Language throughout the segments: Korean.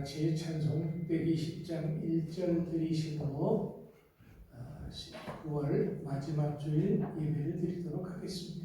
같이 찬송 120장 1절 드리시고 9월 마지막 주일 예배를 드리도록 하겠습니다.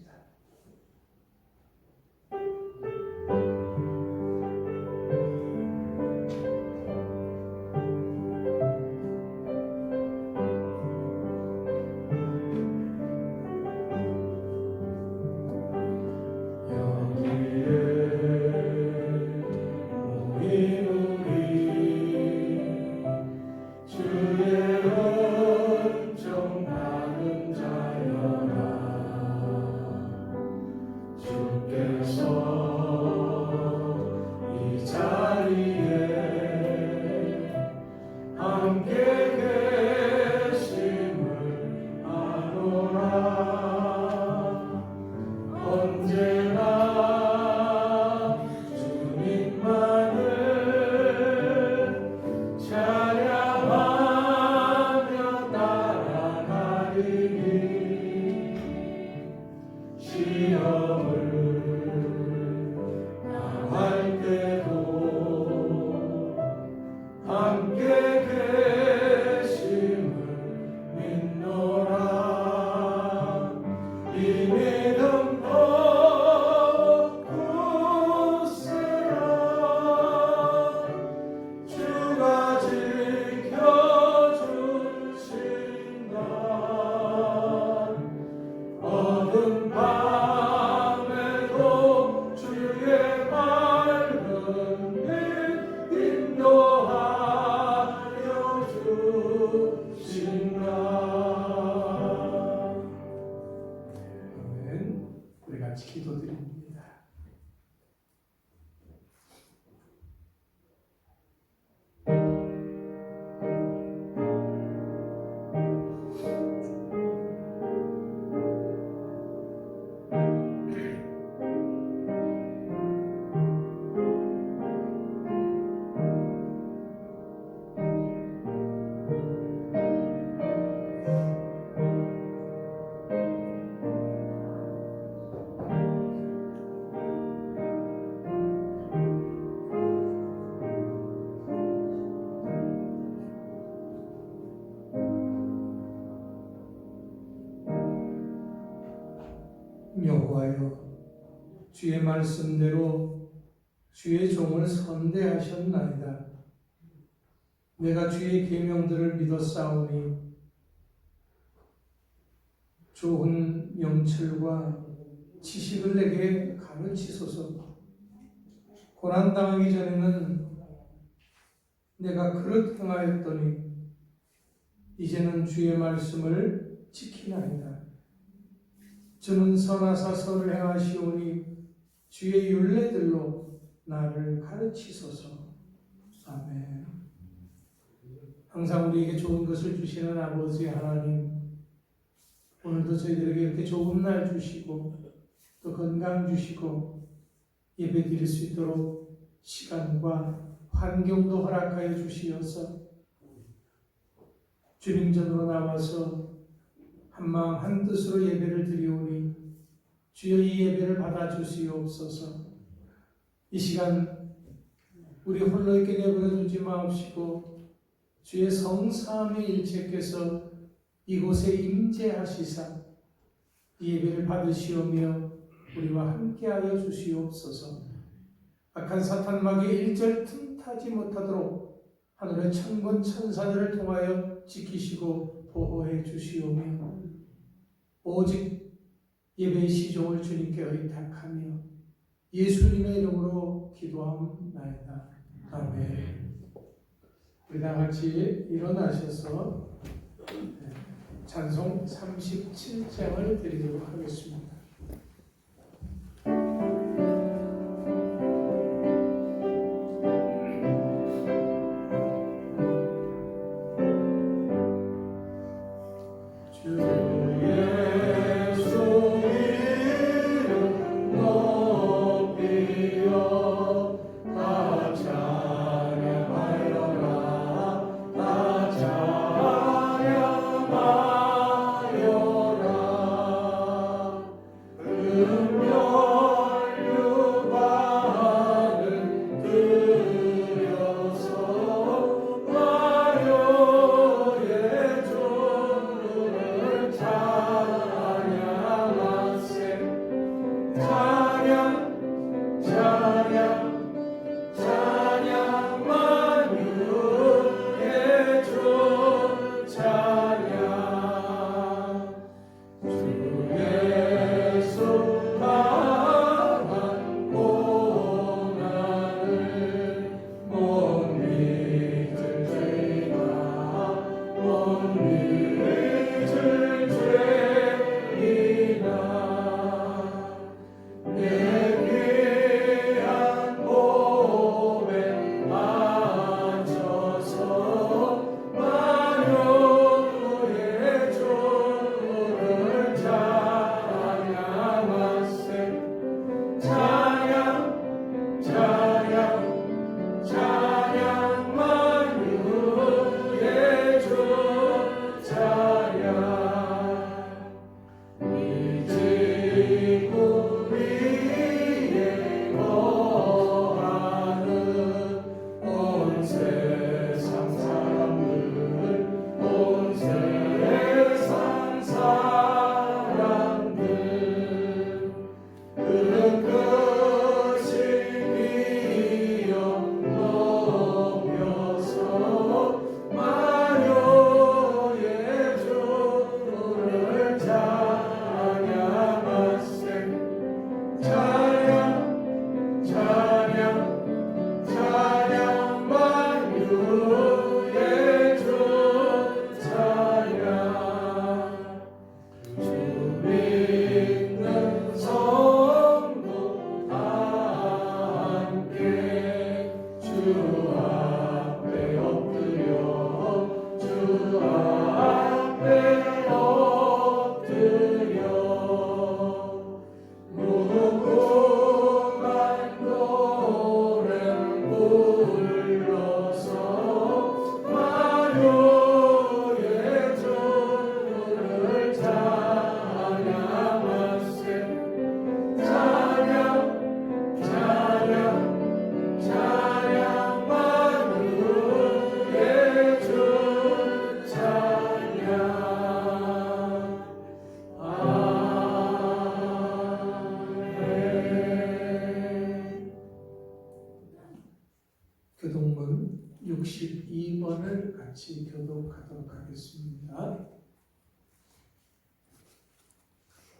기도드립니다. 여호와여, 주의 말씀대로 주의 종을 선대하셨나이다. 내가 주의 계명들을 믿었사오니 좋은 명철과 지식을 내게 가르치소서. 고난당하기 전에는 내가 그릇 행하였더니 이제는 주의 말씀을 지키나이다. 주는 선하사 선을 행하시오니 주의 율례들로 나를 가르치소서. 아멘. 항상 우리에게 좋은 것을 주시는 아버지 하나님, 오늘도 저희들에게 이렇게 좋은 날 주시고 또 건강 주시고 예배 드릴 수 있도록 시간과 환경도 허락하여 주시어서 주님 전으로 나와서 한마음 한뜻으로 예배를 드리오니 주여 이 예배를 받아주시옵소서. 이 시간 우리 홀로 있게 내버려 두지 마옵시고 주의 성삼위 일체께서 이곳에 임재하시사 이 예배를 받으시오며 우리와 함께하여 주시옵소서. 악한 사탄마귀의 일절 틈타지 못하도록 하늘의 천군 천사들을 통하여 지키시고 보호해 주시오며 오직 예배의 시종을 주님께 의탁하며 예수님의 이름으로 기도하옵나이다. 아멘. 우리 다 같이 일어나셔서 찬송 37장을 드리도록 하겠습니다.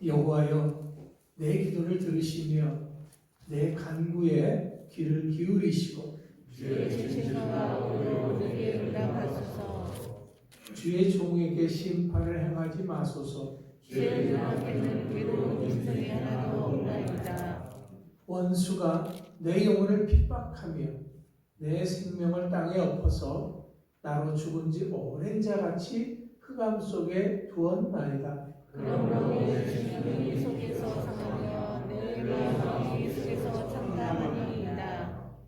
여호와여 내 기도를 들으시며 내 간구에 귀를 기울이시고 주의 진실과 오로 내게 응답하소서. 주의 종에게 심판을 행하지 마소서. 주의 종에게는 괴로운 인생이 하나도 없나이다. 원수가 내 영혼을 핍박하며 내 생명을 땅에 엎어서 나로 죽은 지 오랜 자같이 흑암 속에 두었나이다. 그러므로 내 생명이 속에서 상하며 내 마음이 속에서 참담하니이다.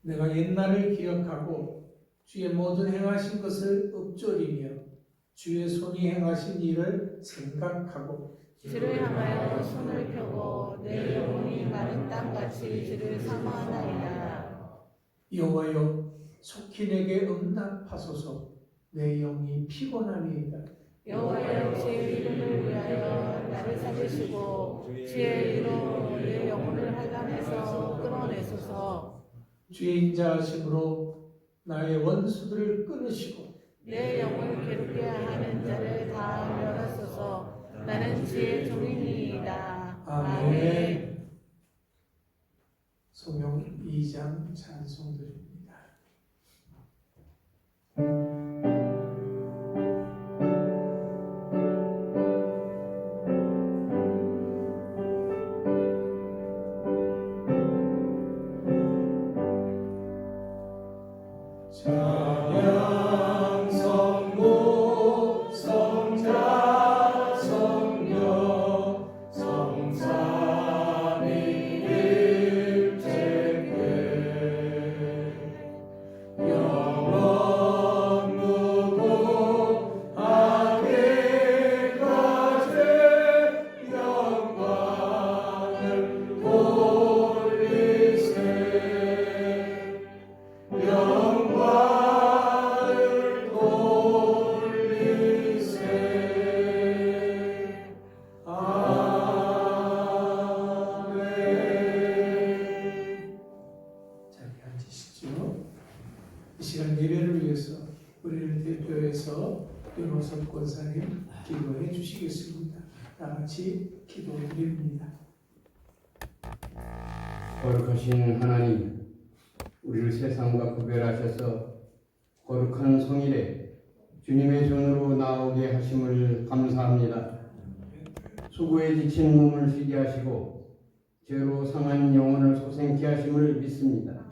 내가 옛날을 기억하고 주의 모든 행하신 것을 읊조리며 주의 손이 행하신 일을 생각하고 주를 향하여 손을 펴고 내 영혼이 마른 땅같이 주를 사모하나이다. 여호와여 속히 내게 응답하소서. 내 영이 피곤하니이다. 여호와여 주의 이름을 위하여 나를 살리시고 주의 이름으로 내 영혼을 한람에서 끌어내소서. 주의 인자하심으로 나의 원수들을 끊으시고 내 영을 괴롭게 하는 자를 다 멸하소서. 나는 주의 종이니이다. 아멘. 소명 2장 찬송드립니다. 찬양 성모 성자 성녀 성삼위일체께 영원 무고하게 가세 영광을 돌리세 영광을 돌리세. 아멘. 자리에 앉으시죠. 이 시간 예배를 위해서 우리를 대표해서 윤호섭 권사님 기도해 주시겠습니다. 다 같이 기도드립니다. 거룩하신 하나님, 우리를 세상과 구별하셔서 거룩한 성일에 주님의 전으로 나오게 하심을 감사합니다. 수고에 지친 몸을 쉬게 하시고 죄로 상한 영혼을 소생케 하심을 믿습니다.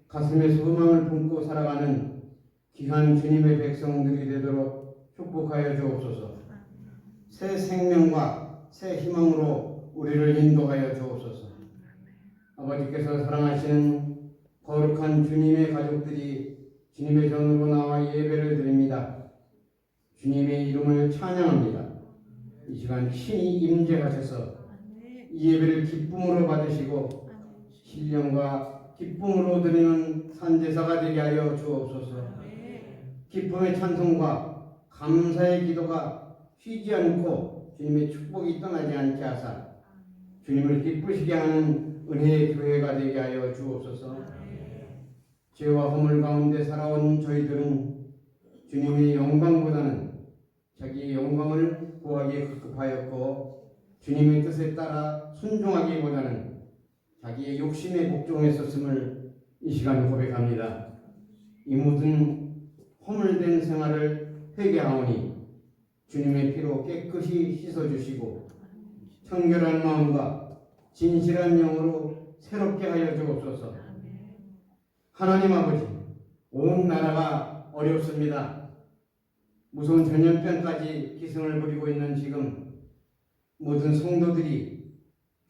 가슴에 소망을 품고 살아가는 귀한 주님의 백성들이 되도록 축복하여 주옵소서. 새 생명과 새 희망으로 우리를 인도하여 주옵소서. 아버지께서 사랑하시는 거룩한 주님의 가족들이 주님의 전으로 나와 예배를 드립니다. 주님의 이름을 찬양합니다. 이 시간 신이 임재하셔서 이 예배를 기쁨으로 받으시고 신령과 기쁨으로 드리는 산제사가 되게 하여 주옵소서. 기쁨의 찬송과 감사의 기도가 쉬지 않고 주님의 축복이 떠나지 않게 하사 주님을 기쁘시게 하는 은혜의 교회가 되게 하여 주옵소서. 죄와 허물 가운데 살아온 저희들은 주님의 영광보다는 자기의 영광을 구하기에 급급하였고 주님의 뜻에 따라 순종하기보다는 자기의 욕심에 복종했었음을 이 시간 고백합니다. 이 모든 허물된 생활을 회개하오니 주님의 피로 깨끗이 씻어주시고 청결한 마음과 진실한 영으로 새롭게 하여 주옵소서. 하나님 아버지, 온 나라가 어렵습니다. 무서운 전염병까지 기승을 부리고 있는 지금 모든 성도들이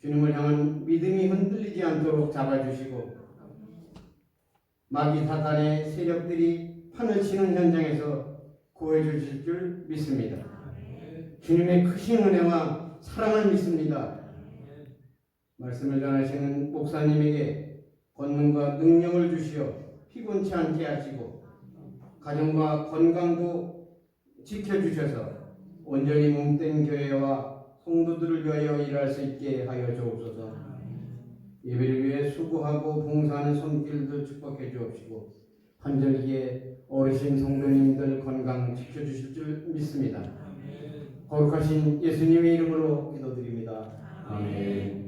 주님을 향한 믿음이 흔들리지 않도록 잡아주시고 마귀 사탄의 세력들이 판을 치는 현장에서 구해주실 줄 믿습니다. 주님의 크신 은혜와 사랑을 믿습니다. 말씀을 전하시는 목사님에게 권능과 능력을 주시어 피곤치 않게 하시고 가정과 건강도 지켜주셔서 온전히 몸된 교회와 성도들을 위하여 일할 수 있게 하여 주옵소서. 예배를 위해 수고하고 봉사하는 손길들 축복해 주옵시고 환절기에 어르신 성도님들 건강 지켜주실 줄 믿습니다. 거룩하신 예수님의 이름으로 기도드립니다. 아멘.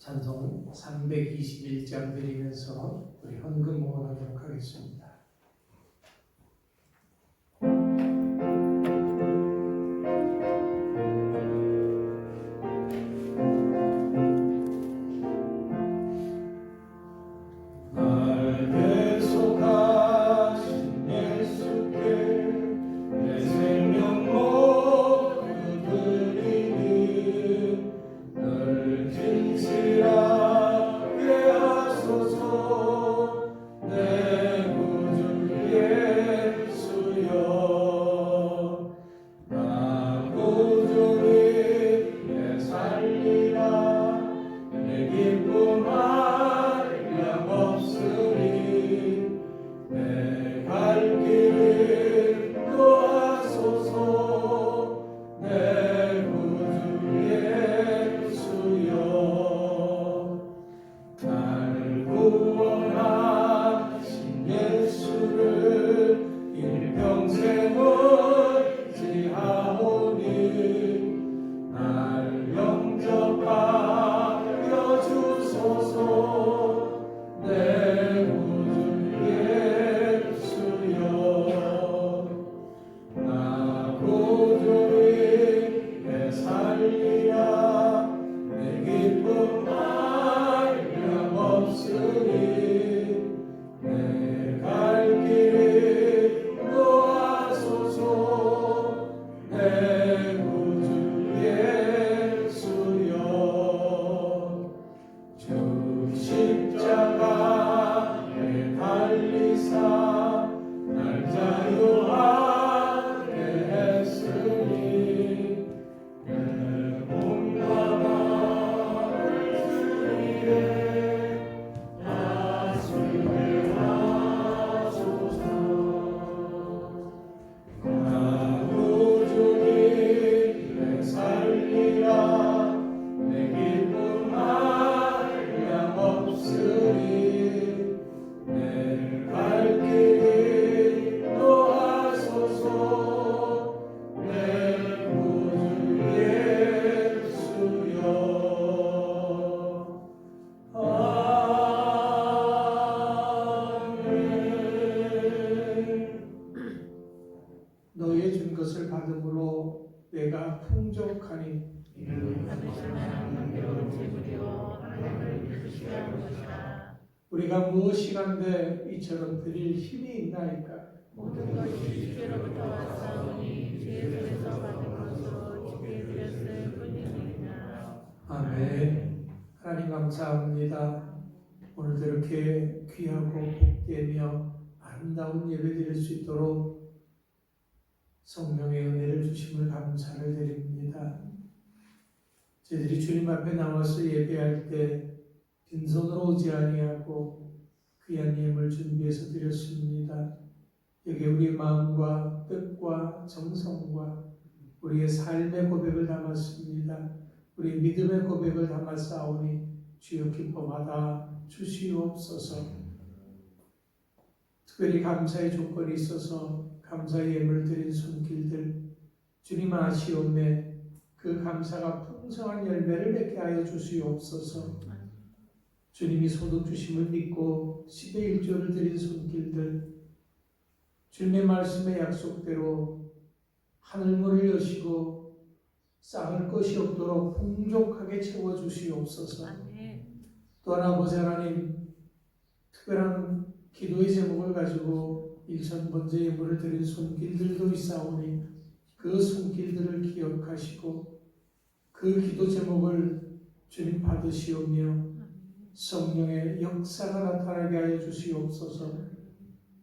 찬송 321장 드리면서 우리 헌금 모원하도록 하겠습니다. 너의 준 것을 받음으로 내가 풍족하니 우리가 무엇이간데 이처럼 드릴 힘이 있나이까? 모든 것이 주께로부터 왔사오니 주께서 받은 것으로 주께 드렸을 뿐입니다. 아멘. 하나님 감사합니다. 오늘도 이렇게 귀하고 복되며 아름다운 예배 드릴 수 있도록 성령의 은혜를 주심을 감사를 드립니다. 저희들이 주님 앞에 나와서 예배할 때 빈손으로 오지 아니하고 귀한 예물 준비해서 드렸습니다. 여기 우리의 마음과 뜻과 정성과 우리의 삶의 고백을 담았습니다. 우리 믿음의 고백을 담았사오니 주여 기뻐 받아 주시옵소서. 특별히 감사의 조건이 있어서 감사의 예물 드린 손길들 주님 아시옵네. 그 감사가 풍성한 열매를 맺게 하여 주시옵소서. 주님이 소득 주심을 믿고 10의 1조를 드린 손길들 주님의 말씀의 약속대로 하늘문을 여시고 쌓을 것이 없도록 풍족하게 채워주시옵소서. 또한 아버지 하나님 특별한 기도의 제목을 가지고 일천 번째 예물을 드린 손길들도 있사오니 그 손길들을 기억하시고 그 기도 제목을 주님 받으시오며 성령의 역사가 나타나게 하여 주시옵소서.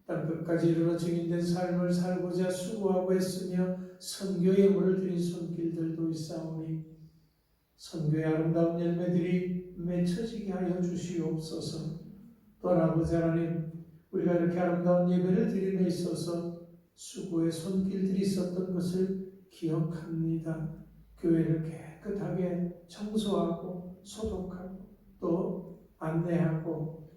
땅끝까지 이르러 증인된 삶을 살고자 수고하고 했으며 선교 예물을 드린 손길들도 있사오니 선교의 아름다운 열매들이 맺혀지게 하여 주시옵소서. 또한 아버지 하나님, 우리가 이렇게 아름다운 예배를 드림에 있어서 수고의 손길들이 있었던 것을 기억합니다. 교회를 깨끗하게 청소하고 소독하고 또 안내하고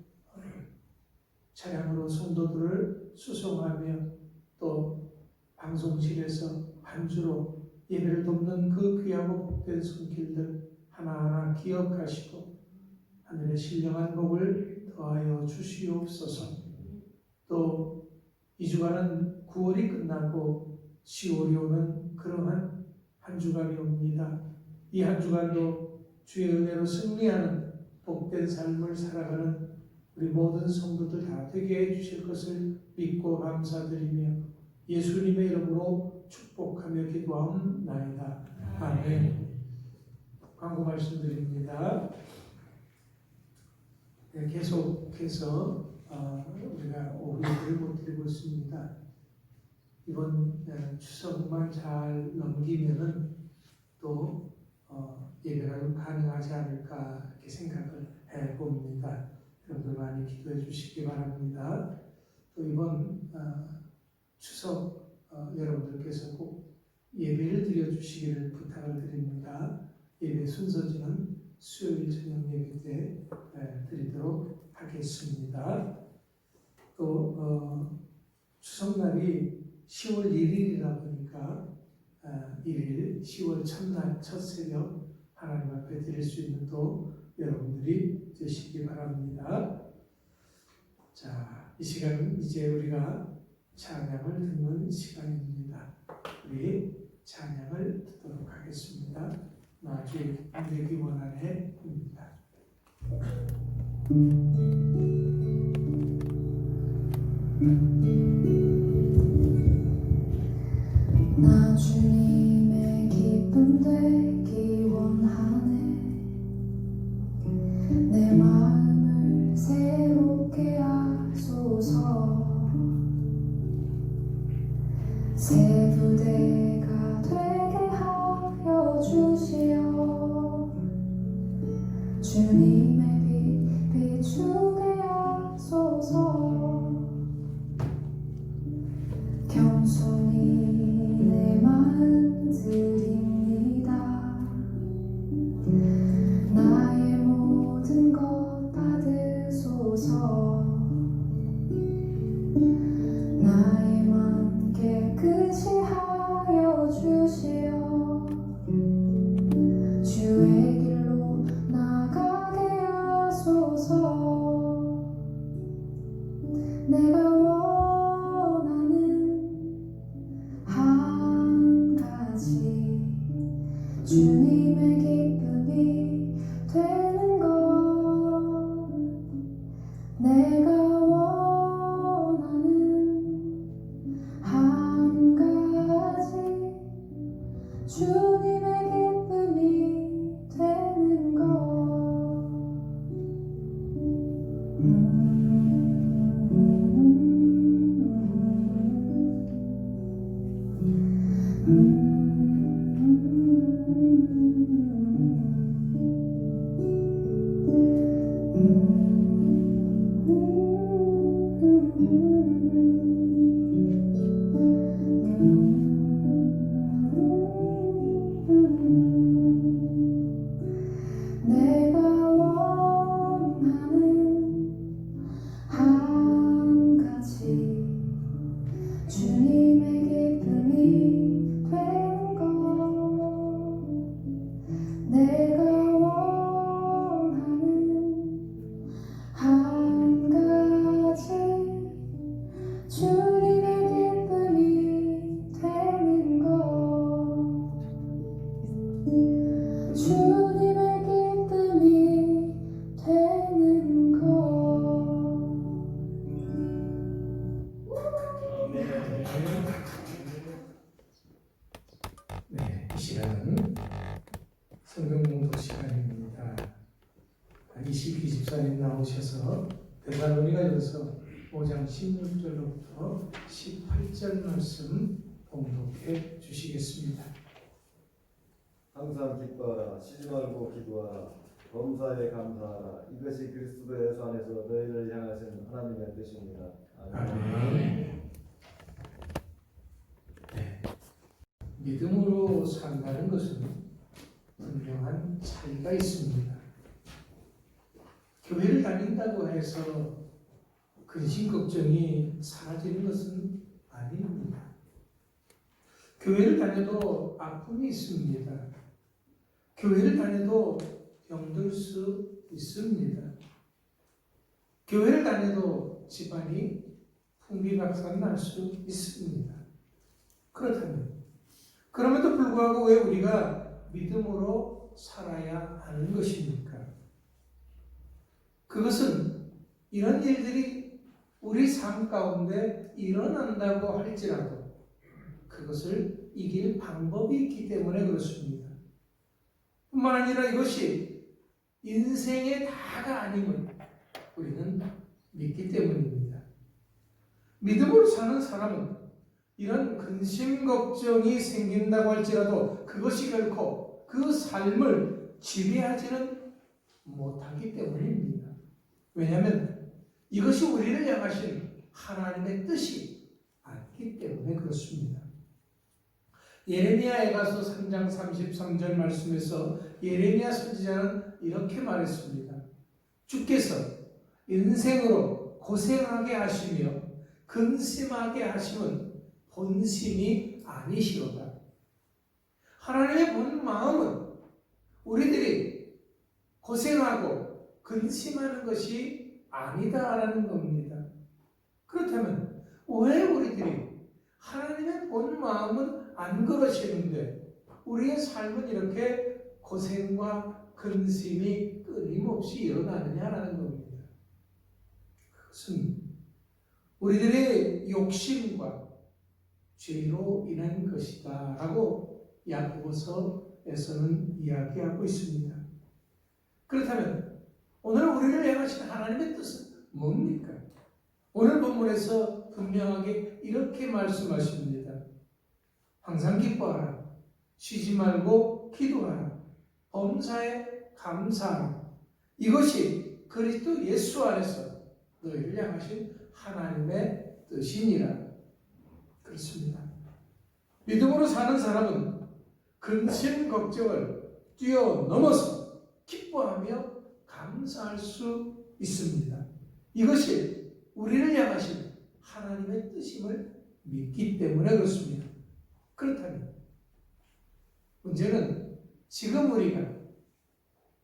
차량으로 성도들을 수송하며 또 방송실에서 반주로 예배를 돕는 그 귀하고 복된 손길들 하나하나 기억하시고 하늘의 신령한 복을 더하여 주시옵소서. 또 2주간은 9월이 끝나고 10월이 오는 그러한 한 주간이 옵니다. 이 한 주간도 주의 은혜로 승리하는 복된 삶을 살아가는 우리 모든 성도들 다 되게 해주실 것을 믿고 감사드리며 예수님의 이름으로 축복하며 기도하옵나이다. 아멘. 광고 말씀드립니다. 네, 계속해서 우리가 오후 예배를 못 드리고 있습니다. 이번 추석만 잘 넘기면은 또 예배가 가능하지 않을까 이렇게 생각을 해봅니다. 여러분들 많이 기도해 주시기 바랍니다. 또 이번 추석 여러분들께서 꼭 예배를 드려주시기를 부탁을 드립니다. 예배 순서지는 수요일 저녁 예배 때 드리도록 하겠습니다. 또 추석날이 10월 1일이다 보니까 1일 10월 첫날 첫 새벽 하나님 앞에 드릴 수 있는 또 여러분들이 되시기 바랍니다. 자, 이 시간은 이제 우리가 찬양을 듣는 시간입니다. 우리 찬양을 듣도록 하겠습니다. 나주 안되기 원하네입니다. 나 주님의 기쁨 되기 원하네. 내 마음을 새롭게 하소서. 새 부대가 되게 하여 주시어. 주님의 빛 비추게 하소서. 겸손히 내 마음 드립니다. 나의 모든 것 받으소서. 나의 맘 깨끗이 하여 주시어. 주의 길로 나가게 하소서. 내가 주님의 기쁨이 되는 것. 내가 원하는 한 가지. 주님의 기쁨이 되는 것. 내가 원하는 한 가지. 주님의 기쁨이 되는 것. 내가 원하는 한 가지. 주님의 기쁨이 되는 것. 주님의 기쁨이 되는 것. 네, 이 시간은 성경 공독 시간입니다. 22집사님 나오셔서 데살로니가전서 5장 16절로부터 18절 말씀 공독해 주시겠습니다. 항상 기뻐하라. 쉬지 말고 기도하라. 범사에 감사하라. 이것이 그리스도 예수 안에서 너희를 향하신 하나님의 뜻입니다. 아멘. 믿음으로 산다는 것은 분명한 차이가 있습니다. 교회를 다닌다고 해서 근심 걱정이 사라지는 것은 아닙니다. 교회를 다녀도 아픔이 있습니다. 교회를 다녀도 병들 수 있습니다. 교회를 다녀도 집안이 풍비박산 날 수 있습니다. 그럼에도 불구하고 왜 우리가 믿음으로 살아야 하는 것입니까? 그것은 이런 일들이 우리 삶 가운데 일어난다고 할지라도 그것을 이길 방법이 있기 때문에 그렇습니다. 뿐만 아니라 이것이 인생의 다가 아님을 우리는 믿기 때문입니다. 믿음으로 사는 사람은 이런 근심 걱정이 생긴다고 할지라도 그것이 결코 그 삶을 지배하지는 못하기 때문입니다. 왜냐하면 이것이 우리를 향하신 하나님의 뜻이 아니기 때문에 그렇습니다. 예레미야에 가서 3장 33절 말씀에서 예레미야 선지자는 이렇게 말했습니다. 주께서 인생으로 고생하게 하시며 근심하게 하심은 본심이 아니시로다. 하나님의 본 마음은 우리들이 고생하고 근심하는 것이 아니다라는 겁니다. 그렇다면 왜 우리들이 하나님의 본 마음은 안 그러시는데 우리의 삶은 이렇게 고생과 근심이 끊임없이 일어나느냐라는 겁니다. 그것은 우리들의 욕심과 죄로 인한 것이다 라고 야고보서에서는 이야기하고 있습니다. 그렇다면 오늘 우리를 향하신 하나님의 뜻은 뭡니까? 오늘 본문에서 분명하게 이렇게 말씀하십니다. 항상 기뻐하라. 쉬지 말고 기도하라. 범사에 감사하라. 이것이 그리스도 예수 안에서 너희를 향하신 하나님의 뜻이니라. 그렇습니다. 믿음으로 사는 사람은 근심 걱정을 뛰어넘어서 기뻐하며 감사할 수 있습니다. 이것이 우리를 향하신 하나님의 뜻임을 믿기 때문에 그렇습니다. 그렇다면 문제는 지금 우리가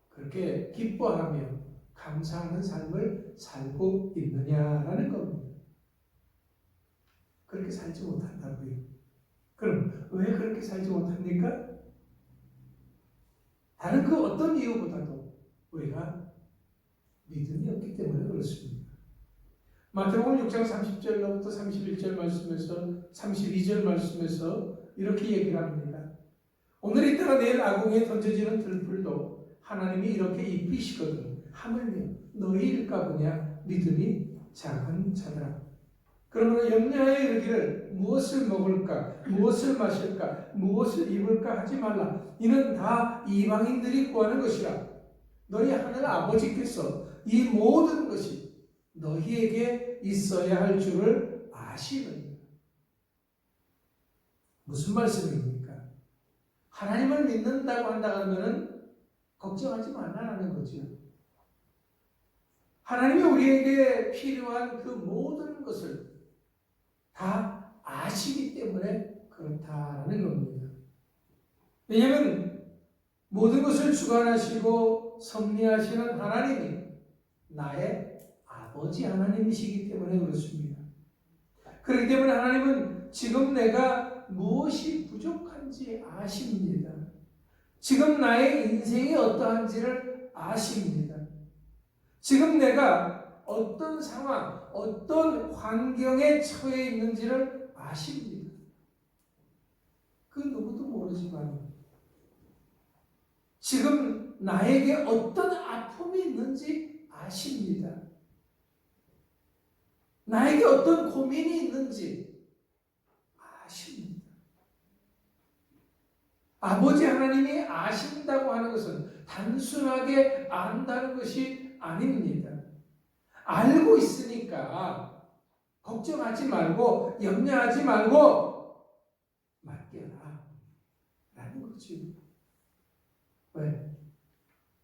그렇게 기뻐하며 감사하는 삶을 살고 있느냐라는 겁니다. 그렇게 살지 못한다고요. 그럼 왜 그렇게 살지 못합니까? 다른 그 어떤 이유보다도 우리가 믿음이 없기 때문에 그렇습니다. 마태복음 6장 30절로부터 31절 말씀에서 32절 말씀에서 이렇게 얘기를 합니다. 오늘 있다가 내일 아궁이에 던져지는 들풀도 하나님이 이렇게 입히시거든 하물며 너희일까 보냐 믿음이 작은 자들아. 그러므로 염려하여 이르기를 무엇을 먹을까 무엇을 마실까 무엇을 입을까 하지 말라. 이는 다 이방인들이 구하는 것이라. 너희 하늘 아버지께서 이 모든 것이 너희에게 있어야 할 줄을 아시느니라. 무슨 말씀입니까? 하나님을 믿는다고 한다면 걱정하지 말라는 거죠. 하나님이 우리에게 필요한 그 모든 것을 다 아시기 때문에 그렇다라는 겁니다. 왜냐하면 모든 것을 주관하시고 섭리하시는 하나님이 나의 아버지 하나님이시기 때문에 그렇습니다. 그렇기 때문에 하나님은 지금 내가 무엇이 부족한지 아십니다. 지금 나의 인생이 어떠한지를 아십니다. 지금 내가 어떤 상황, 어떤 환경에 처해 있는지를 아십니다. 그 누구도 모르지만 지금 나에게 어떤 아픔이 있는지 아십니다. 나에게 어떤 고민이 있는지 아십니다. 아버지 하나님이 아신다고 하는 것은 단순하게 안다는 것이 아닙니다. 알고 있으니까 걱정하지 말고 염려하지 말고 맡겨라 라는 거지. 왜?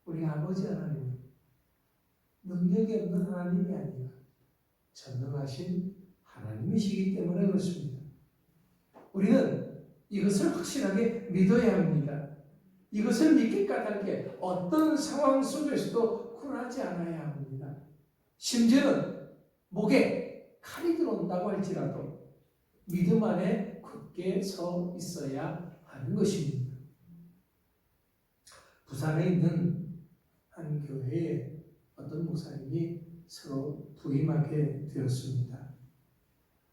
우리 아버지 하나님은 능력이 없는 하나님이 아니라 전능하신 하나님이시기 때문에 그렇습니다. 우리는 이것을 확실하게 믿어야 합니다. 이것을 믿기 까닭에 어떤 상황 속에서도 굴하지 않아야 합니다. 심지어는 목에 칼이 들어온다고 할지라도 믿음 안에 굳게 서 있어야 하는 것입니다. 부산에 있는 한 교회에 어떤 목사님이 서로 부임하게 되었습니다.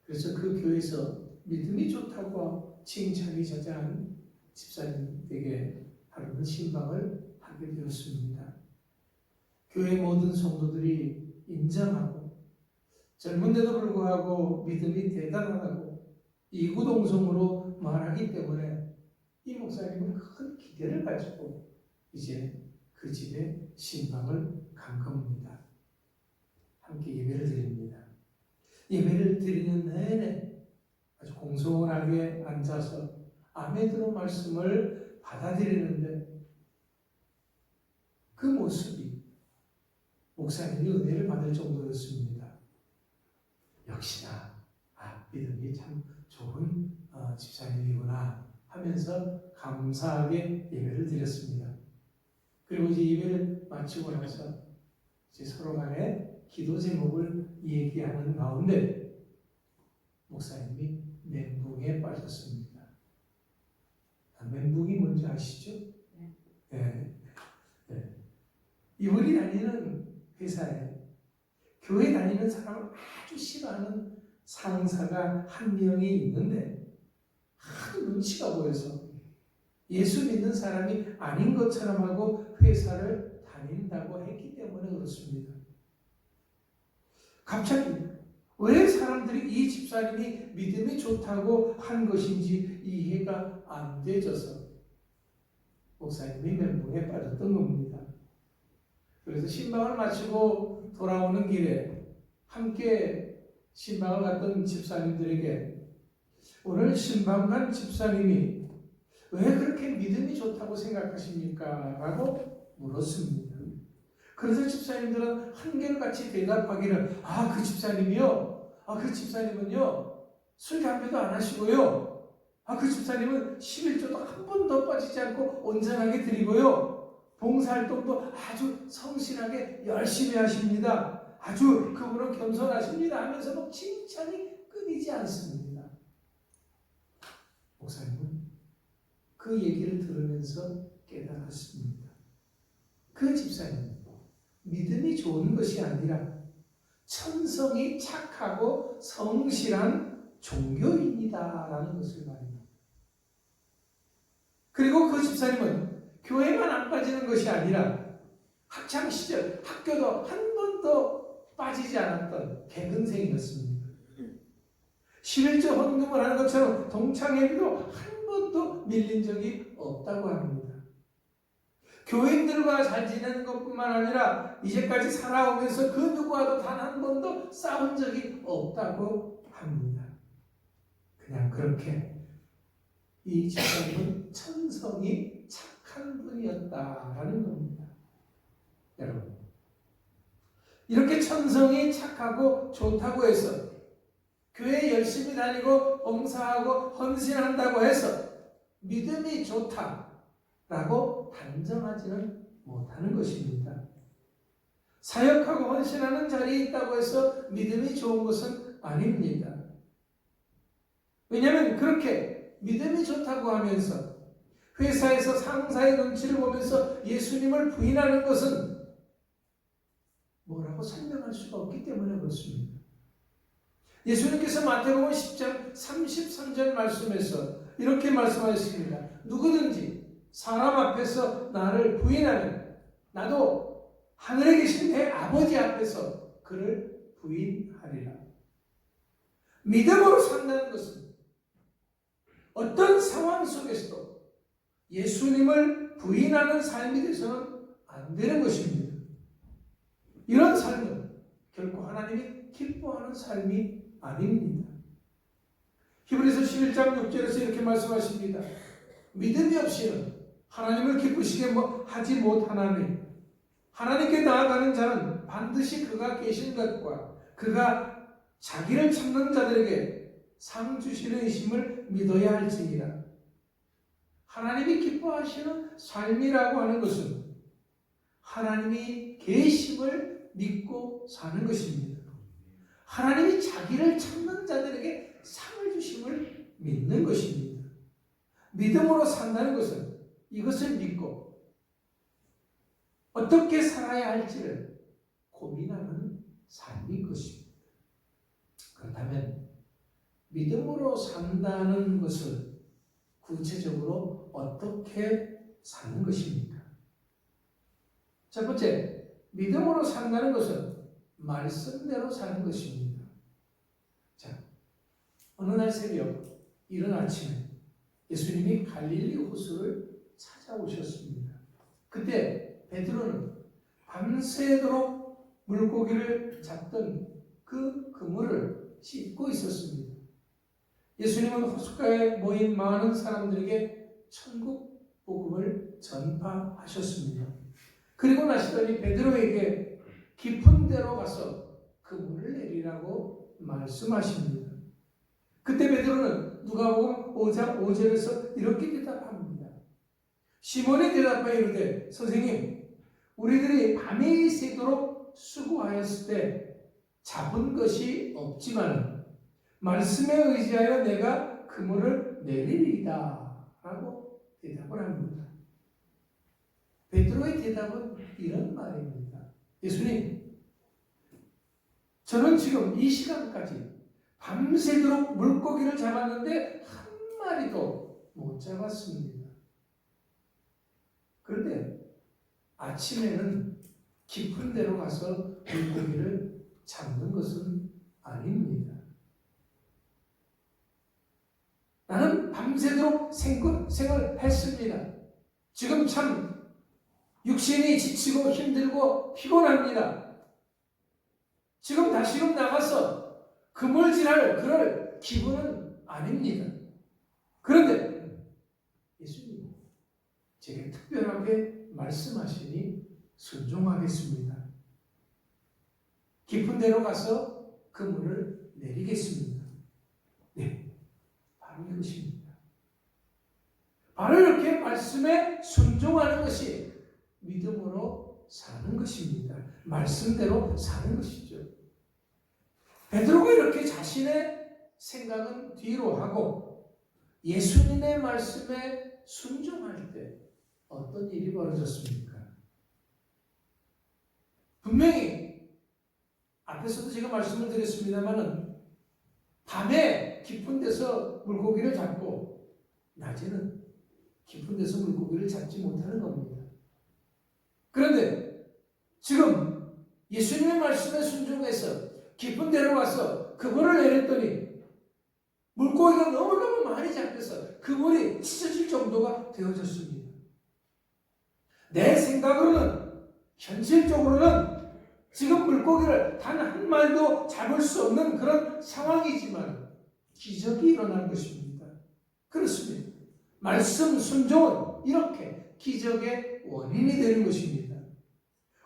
그래서 그 교회에서 믿음이 좋다고 칭찬이 자자한 집사님에게 하루는 신방을 하게 되었습니다. 교회 모든 성도들이 인정하고 젊은데도 불구하고 믿음이 대단하다고 이구동성으로 말하기 때문에 이 목사님은 큰 기대를 가지고 이제 그 집에 신방을 간 겁니다. 함께 예배를 드립니다. 예배를 드리는 내내 아주 공손하게 앉아서 아멘으로 말씀을 받아들이는데 그 모습이 목사님이 은혜를 받을 정도였습니다. 역시나 믿음이 참 좋은 집사님이구나 하면서 감사하게 예배를 드렸습니다. 그리고 이제 예배를 마치고 나서 이제 서로 간에 기도 제목을 얘기하는 가운데 목사님이 멘붕에 빠졌습니다. 멘붕이 뭔지 아시죠? 네. 네. 이분이 다니는 회사에 교회 다니는 사람을 아주 싫어하는 상사가 한 명이 있는데 하도 눈치가 보여서 예수 믿는 사람이 아닌 것처럼 하고 회사를 다닌다고 했기 때문에 그렇습니다. 갑자기 왜 사람들이 이 집사님이 믿음이 좋다고 한 것인지 이해가 안 되져서 목사님이 멘붕에 빠졌던 겁니다. 그래서 신방을 마치고 돌아오는 길에 함께 신방을 갔던 집사님들에게 오늘 신방 간 집사님이 왜 그렇게 믿음이 좋다고 생각하십니까? 라고 물었습니다. 그래서 집사님들은 한결같이 대답하기를 그 집사님이요? 그 집사님은요 술 담배도 안 하시고요 그 집사님은 11조도 한 번도 빠지지 않고 온전하게 드리고요 봉사활동도 아주 성실하게 열심히 하십니다. 아주 그분은 겸손하십니다 하면서 뭐 칭찬이 끊이지 않습니다. 목사님은 그 얘기를 들으면서 깨달았습니다. 그 집사님 믿음이 좋은 것이 아니라 천성이 착하고 성실한 종교인이다라는 것을 말합니다. 그리고 그 집사님은 교회만 안 빠지는 것이 아니라 학창시절 학교도 한 번도 빠지지 않았던 개근생이었습니다. 11조 헌금을 하는 것처럼 동창회비도 한 번도 밀린 적이 없다고 합니다. 교인들과 잘 지내는 것뿐만 아니라 이제까지 살아오면서 그 누구와도 단 한 번도 싸운 적이 없다고 합니다. 그냥 그렇게 이 집사님은 천성이 착한 분이었다라는 겁니다. 여러분, 이렇게 천성이 착하고 좋다고 해서 교회 열심히 다니고 봉사하고 헌신한다고 해서 믿음이 좋다라고 단정하지는 못하는 것입니다. 사역하고 헌신하는 자리에 있다고 해서 믿음이 좋은 것은 아닙니다. 왜냐하면 그렇게 믿음이 좋다고 하면서 회사에서 상사의 눈치를 보면서 예수님을 부인하는 것은 뭐라고 설명할 수가 없기 때문에 그렇습니다. 예수님께서 마태복음 10장 33절 말씀에서 이렇게 말씀하셨습니다. 누구든지 사람 앞에서 나를 부인하면 나도 하늘에 계신 내 아버지 앞에서 그를 부인하리라. 믿음으로 산다는 것은 어떤 상황 속에서도 예수님을 부인하는 삶이 돼서는 안 되는 것입니다. 이런 삶은 결코 하나님이 기뻐하는 삶이 아닙니다. 히브리서 11장 6절에서 이렇게 말씀하십니다. 믿음이 없이는 하나님을 기쁘시게 하지 못하나니 하나님께 나아가는 자는 반드시 그가 계신 것과 그가 자기를 찾는 자들에게 상 주시는 이심을 믿어야 할지니라. 하나님이 기뻐하시는 삶이라고 하는 것은 하나님이 계심을 믿고 사는 것입니다. 하나님이 자기를 찾는 자들에게 상을 주심을 믿는 것입니다. 믿음으로 산다는 것은 이것을 믿고 어떻게 살아야 할지를 고민하는 삶인 것입니다. 그렇다면 믿음으로 산다는 것을 구체적으로 어떻게 사는 것입니까? 첫 번째, 믿음으로 산다는 것은 말씀대로 사는 것입니다. 자, 어느 날 새벽 이른 아침에 예수님이 갈릴리 호수를 찾아오셨습니다. 그때 베드로는 밤새도록 물고기를 잡던 그 그물을 씻고 있었습니다. 예수님은 호숫가에 모인 많은 사람들에게 천국 복음을 전파하셨습니다. 그리고 나시더니 베드로에게 깊은 데로 가서 그물을 내리라고 말씀하십니다. 그때 베드로는 누가복음 5장 5절에서 이렇게 대답합니다. 시몬이 대답하여 이르되 선생님, 우리들이 밤이 새도록 수고하였을 때 잡은 것이 없지만 말씀에 의지하여 내가 그물을 내리리이다 라고 대답을 합니다. 베드로의 대답은 이런 말입니다. 예수님, 저는 지금 이 시간까지 밤새도록 물고기를 잡았는데 한 마리도 못 잡았습니다. 그런데 아침에는 깊은 데로 가서 물고기를 잡는 것은 아닙니다. 나는 밤새도록 생활했습니다. 지금 참 육신이 지치고 힘들고 피곤합니다. 지금 다시금 나가서 그물질할 그럴 기분은 아닙니다. 그런데 예수님, 제게 특별하게 말씀하시니 순종하겠습니다. 깊은 데로 가서 그물을 내리겠습니다. 네, 바로 이것입니다. 바로 이렇게 말씀에 순종하는 것이 믿음으로 사는 것입니다. 말씀대로 사는 것이죠. 베드로가 이렇게 자신의 생각은 뒤로 하고 예수님의 말씀에 순종할 때 어떤 일이 벌어졌습니까? 분명히 앞에서도 제가 말씀을 드렸습니다만은 밤에 깊은 데서 물고기를 잡고 낮에는 깊은 데서 물고기를 잡지 못하는 겁니다. 그런데 지금 예수님의 말씀에 순종해서 깊은 데로 가서 그물을 내렸더니 물고기가 너무너무 많이 잡혀서 그물이 찢어질 정도가 되어졌습니다. 내 생각으로는, 현실적으로는 지금 물고기를 단 한 마리도 잡을 수 없는 그런 상황이지만 기적이 일어난 것입니다. 그렇습니다. 말씀 순종은 이렇게 기적의 원인이 되는 것입니다.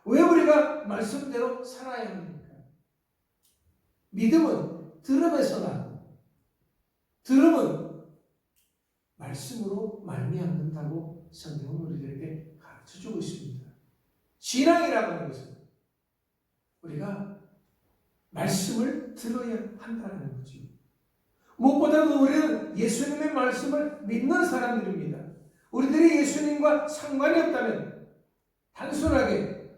왜 우리가 말씀대로 살아야 합니까? 믿음은 들음에서 나고 들음은 말씀으로 말미암는다고 성경은 우리들에게 가르쳐주고 있습니다. 신앙이라고 하는 것은 우리가 말씀을 들어야 한다는 거죠. 무엇보다도 우리는 예수님의 말씀을 믿는 사람들입니다. 우리들이 예수님과 상관이 없다면 단순하게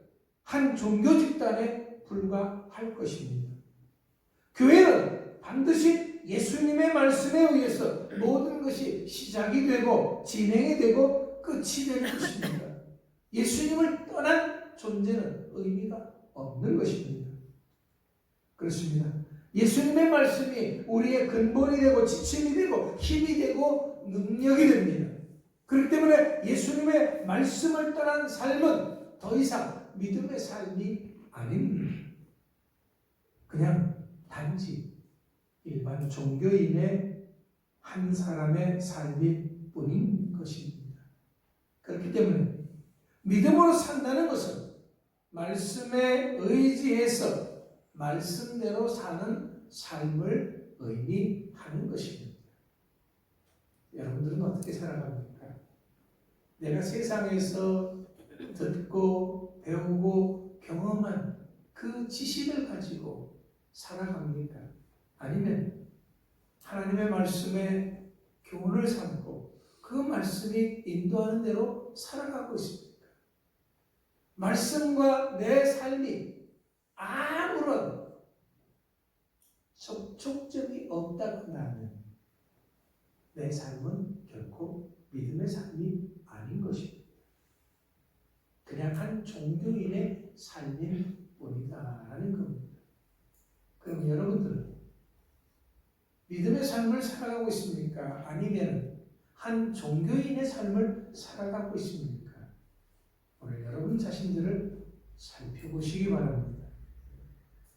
한 종교 집단에 불과할 것입니다. 교회는 반드시 예수님의 말씀에 의해서 모든 것이 시작이 되고 진행이 되고 끝이 되는 것입니다. 예수님을 떠난 존재는 의미가 없는 것입니다. 그렇습니다. 예수님의 말씀이 우리의 근본이 되고 지침이 되고 힘이 되고 능력이 됩니다. 그렇기 때문에 예수님의 말씀을 떠난 삶은 더 이상 믿음의 삶이 아닙니다. 그냥 단지 일반 종교인의 한 사람의 삶일 뿐인 것입니다. 그렇기 때문에 믿음으로 산다는 것은 말씀에 의지해서 말씀대로 사는 삶을 의미하는 것입니다. 여러분들은 어떻게 살아갑니까? 내가 세상에서 듣고 배우고 경험한 그 지식을 가지고 살아갑니까? 아니면 하나님의 말씀에 교훈을 삼고 그 말씀이 인도하는 대로 살아가고 있습니까? 말씀과 내 삶이 아무런 접촉점이 없다고 하면 내 삶은 결코 믿음의 삶이 아닌 것입니다. 그냥 한 종교인의 삶일 뿐이다라는 겁니다. 그럼 여러분들은 믿음의 삶을 살아가고 있습니까? 아니면 한 종교인의 삶을 살아가고 있습니까? 오늘 여러분 자신들을 살펴보시기 바랍니다.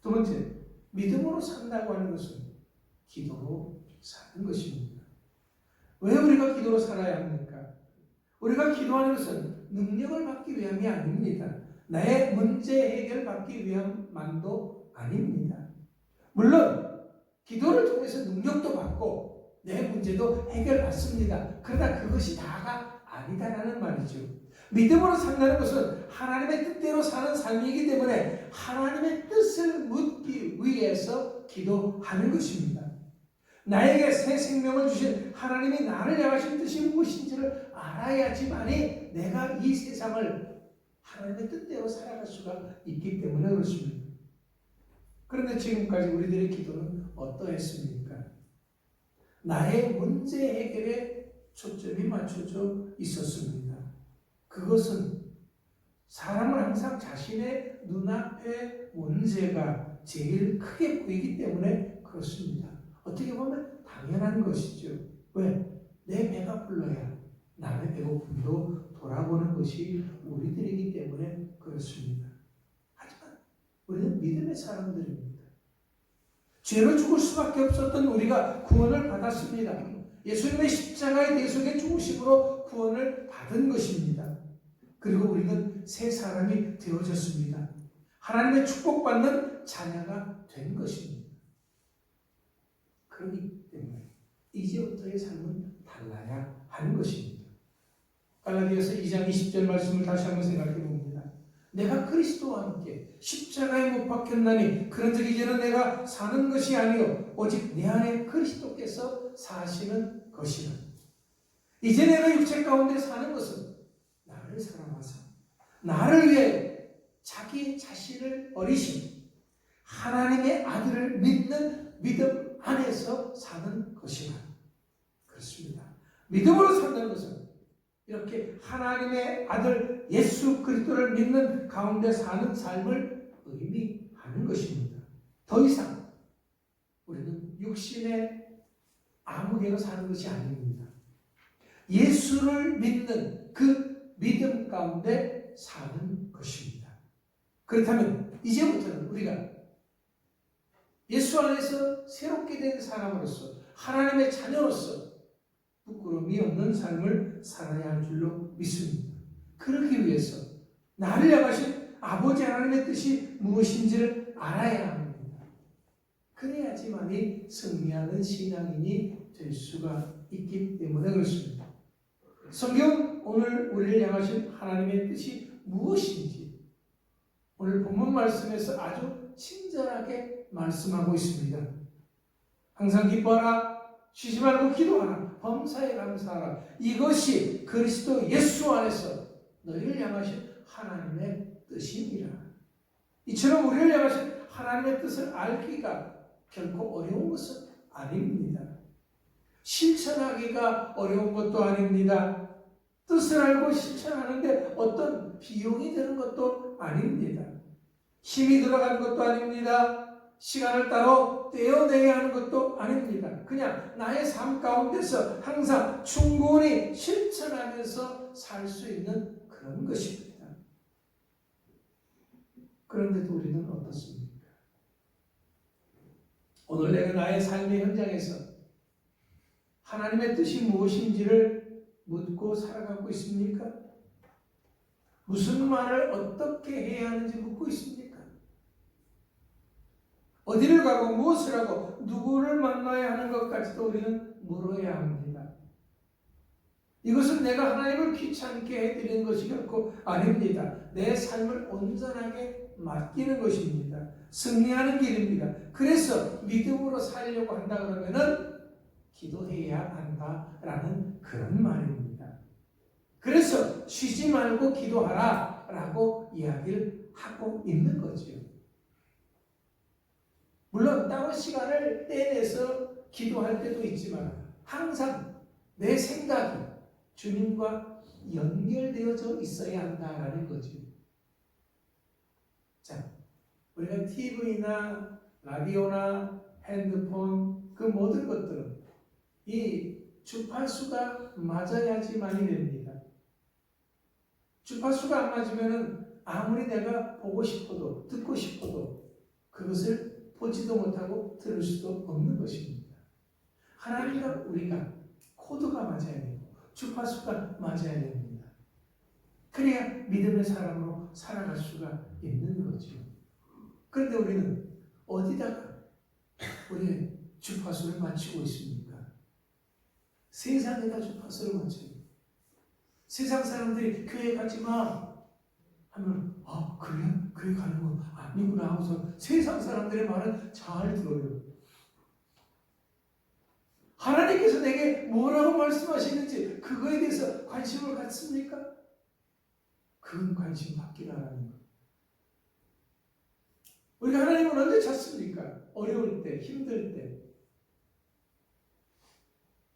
두 번째, 믿음으로 산다고 하는 것은 기도로 사는 것입니다. 왜 우리가 기도로 살아야 합니까? 우리가 기도하는 것은 능력을 받기 위함이 아닙니다. 나의 문제 해결을 받기 위함만도 아닙니다. 물론 기도를 통해서 능력도 받고 내 문제도 해결받습니다. 그러나 그것이 다가 아니다라는 말이죠. 믿음으로 산다는 것은 하나님의 뜻대로 사는 삶이기 때문에 하나님의 뜻을 묻기 위해서 기도하는 것입니다. 나에게 새 생명을 주신 하나님이 나를 향하신 뜻이 무엇인지를 알아야지만이 내가 이 세상을 하나님의 뜻대로 살아갈 수가 있기 때문에 그렇습니다. 그런데 지금까지 우리들의 기도는 어떠했습니까? 나의 문제 해결에 초점이 맞춰져 있었습니다. 그것은 사람은 항상 자신의 눈앞의 문제가 제일 크게 보이기 때문에 그렇습니다. 어떻게 보면 당연한 것이죠. 왜? 내 배가 불러야 남의 배고픔도 돌아보는 것이 우리들이기 때문에 그렇습니다. 하지만 우리는 믿음의 사람들입니다. 죄로 죽을 수밖에 없었던 우리가 구원을 받았습니다. 예수님의 십자가의 대속의 죽으심으로 구원을 받은 것입니다. 그리고 우리는 새 사람이 되어졌습니다. 하나님의 축복받는 자녀가 된 것입니다. 그렇기 때문에 이제부터의 삶은 달라야 하는 것입니다. 갈라디아서 2장 20절 말씀을 다시 한번 생각해 봅니다. 내가 그리스도와 함께 십자가에 못 박혔나니 그런즉 이제는 내가 사는 것이 아니요 오직 내 안에 그리스도께서 사시는 것이라. 이제 내가 육체 가운데 사는 것은 나를 사랑하사 나를 위해 자기 자신을 버리신 하나님의 아들을 믿는 믿음 안에서 사는 것이라. 그렇습니다. 믿음으로 산다는 것은 이렇게 하나님의 아들 예수 그리스도를 믿는 가운데 사는 삶을 의미하는 것입니다. 더 이상 우리는 육신의 아무개로 사는 것이 아닙니다. 예수를 믿는 그 믿음 가운데 사는 것입니다. 그렇다면 이제부터는 우리가 예수 안에서 새롭게 된 사람으로서 하나님의 자녀로서 부끄러움이 없는 삶을 살아야 할 줄로 믿습니다. 그러기 위해서 나를 향하신 아버지 하나님의 뜻이 무엇인지를 알아야 합니다. 그래야지만이 승리하는 신앙인이 될 수가 있기 때문에 그렇습니다. 성경 오늘 우리를 향하신 하나님의 뜻이 무엇인지 오늘 본문 말씀에서 아주 친절하게 말씀하고 있습니다. 항상 기뻐하라, 쉬지 말고 기도하라, 범사에 감사하라. 이것이 그리스도 예수 안에서 너희를 향하신 하나님의 뜻입니다. 이처럼 우리를 향하신 하나님의 뜻을 알기가 결코 어려운 것은 아닙니다. 실천하기가 어려운 것도 아닙니다. 뜻을 알고 실천하는데 어떤 비용이 드는 것도 아닙니다. 힘이 들어간 것도 아닙니다. 시간을 따로 떼어내야 하는 것도 아닙니다. 그냥 나의 삶 가운데서 항상 충분히 실천하면서 살 수 있는 그런 것입니다. 그런데도 우리는 어떻습니까? 오늘 내가 나의 삶의 현장에서 하나님의 뜻이 무엇인지를 묻고 살아가고 있습니까? 무슨 말을 어떻게 해야 하는지 묻고 있습니까? 어디를 가고 무엇을 하고 누구를 만나야 하는 것까지도 우리는 물어야 합니다. 이것은 내가 하나님을 귀찮게 해드리는 것이 결코 아닙니다. 내 삶을 온전하게 맡기는 것입니다. 승리하는 길입니다. 그래서 믿음으로 살려고 한다 그러면은 기도해야 한다라는 그런 말입니다. 그래서 쉬지 말고 기도하라 라고 이야기를 하고 있는 거죠. 물론 따로 시간을 떼내서 기도할 때도 있지만 항상 내 생각이 주님과 연결되어져 있어야 한다라는 거죠. 자, 우리가 TV나 라디오나 핸드폰 그 모든 것들은 이 주파수가 맞아야지만이 됩니다. 주파수가 안 맞으면 아무리 내가 보고 싶어도 듣고 싶어도 그것을 보지도 못하고 들을 수도 없는 것입니다. 하나님과 우리가 코드가 맞아야 되고 주파수가 맞아야 됩니다. 그래야 믿음의 사람으로 살아갈 수가 있는 거죠. 그런데 우리는 어디다가 우리의 주파수를 맞추고 있습니까? 세상에다 주파수를 맞춰요. 세상 사람들이 교회 가지 마 하면 그래? 교회 가는 거 아니구나 하고서 세상 사람들의 말은 잘 들어요. 하나님께서 내게 뭐라고 말씀하시는지 그거에 대해서 관심을 갖습니까? 그건 관심 받기라는 거. 우리가 하나님을 언제 찾습니까? 어려울 때, 힘들 때.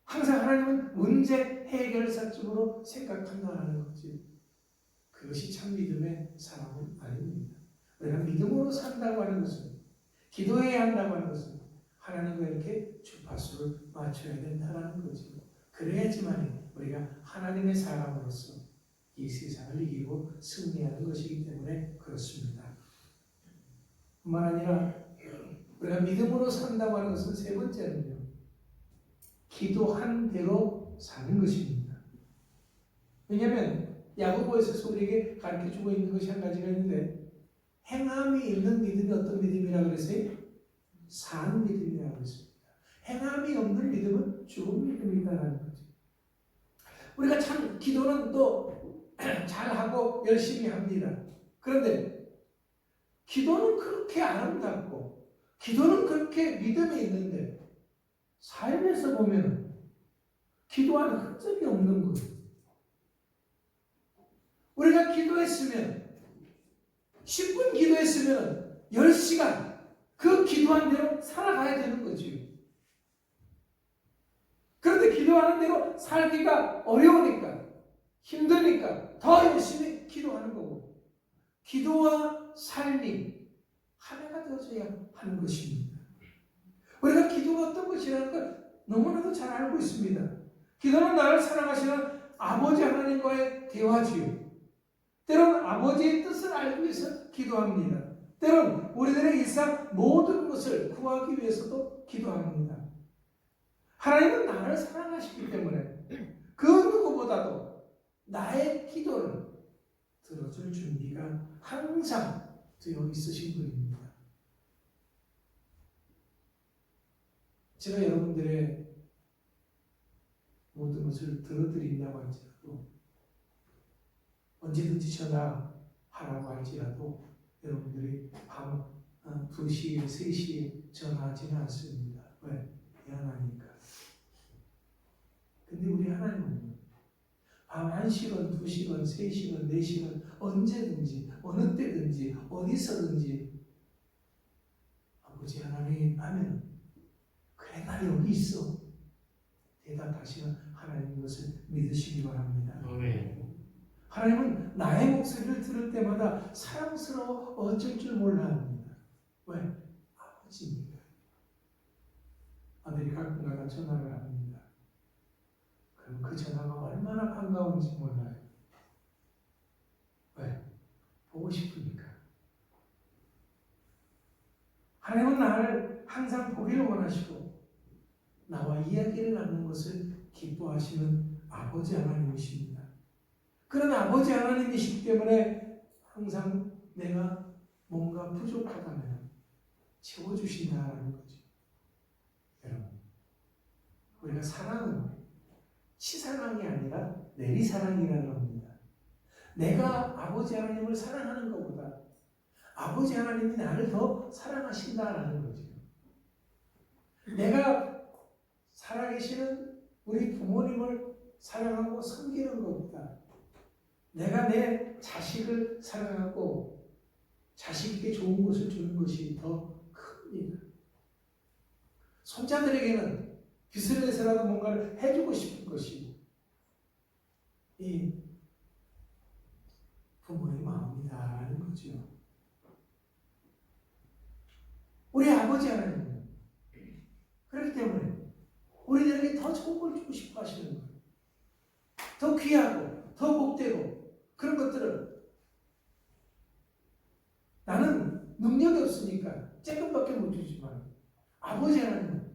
항상 하나님은 문제 해결사 쪽으로 생각한다는 거지. 그것이 참 믿음의 사람은 아닙니다. 우리가 믿음으로 산다고 하는 것은, 기도해야 한다고 하는 것은 하나님과 이렇게 주파수를 맞춰야 된다는 거죠. 그래야지만 우리가 하나님의 사람으로서 이 세상을 이기고 승리하는 것이기 때문에 그렇습니다. 뿐만 아니라 우리가 믿음으로 산다고 하는 것은 세 번째는요, 기도한 대로 사는 것입니다. 왜냐하면 야고보에서 우리에게 가르쳐주고 있는 것이 한 가지가 있는데, 행함이 있는 믿음이 어떤 믿음이라고 그랬어요? 산 믿음이라고 했습니다. 행함이 없는 믿음은 죽은 믿음이다라는 거죠. 우리가 참 기도는 또 잘하고 열심히 합니다. 그런데 기도는 그렇게 아름답고 기도는 그렇게 믿음이 있는데 삶에서 보면 기도하는 흔적이 없는 거예요. 우리가 기도했으면 10분 기도했으면 10시간 그 기도한 대로 살아가야 되는 거죠. 그런데 기도하는 대로 살기가 어려우니까 힘드니까 더 열심히 기도하는 거고, 기도와 삶이 하나가 되어져야 하는 것입니다. 우리가 기도가 어떤 것이라는 걸 너무나도 잘 알고 있습니다. 기도는 나를 사랑하시는 아버지 하나님과의 대화지요. 때로는 아버지의 뜻을 알기 위해서 기도합니다. 때로는 우리들의 일상 모든 것을 구하기 위해서도 기도합니다. 하나님은 나를 사랑하시기 때문에 그 누구보다도 나의 기도를 들어줄 준비가 항상 되어 있으신 분입니다. 제가 여러분들의 모든 것을 들어드린다고 할지라도, 언제든지 전화하라고 할지라도 여러분들이 밤 2시에 3시에 전화하지는 않습니다. 왜? 미안하니까. 근데 우리 하나님은 밤 1시간, 2시간, 3시간, 4시간 언제든지 어느 때든지 어디서든지 아버지 하나님 하면 그래 나 여기 있어 대답하시는 하나님인 것을 믿으시기 바랍니다. 하나님은 나의 목소리를 들을 때마다 사랑스러워 어쩔 줄 몰라 합니다. 왜? 멋집니다. 아들이 가끔가다 전화를 합니다. 그럼 그 전화가 얼마나 반가운지 몰라요. 왜? 보고 싶으니까. 하나님은 나를 항상 보기를 원하시고 나와 이야기를 나누는 것을 기뻐하시는 아버지 하나님이십니다. 그런 아버지 하나님이시기 때문에 항상 내가 뭔가 부족하다면 채워주신다는 거죠. 여러분, 우리가 사랑은 치사랑이 아니라 내리사랑이라는 겁니다. 내가 아버지 하나님을 사랑하는 것보다 아버지 하나님이 나를 더 사랑하신다라는 거죠. 내가 살아계시는 우리 부모님을 사랑하고 섬기는 것보다 내가 내 자식을 사랑하고 자식에게 좋은 것을 주는 것이 더 큽니다. 손자들에게는 빚을 내서라도 뭔가를 해주고 싶은 것이 이 부모의 마음이다라는 거죠. 우리 아버지 하나님은 그렇기 때문에 우리들에게 더 좋은 걸 주고 싶어 하시는 거예요. 더 귀하고 더 복되고 그런 것들을 나는 능력이 없으니까 조금밖에 못 주지만 아버지 하나님은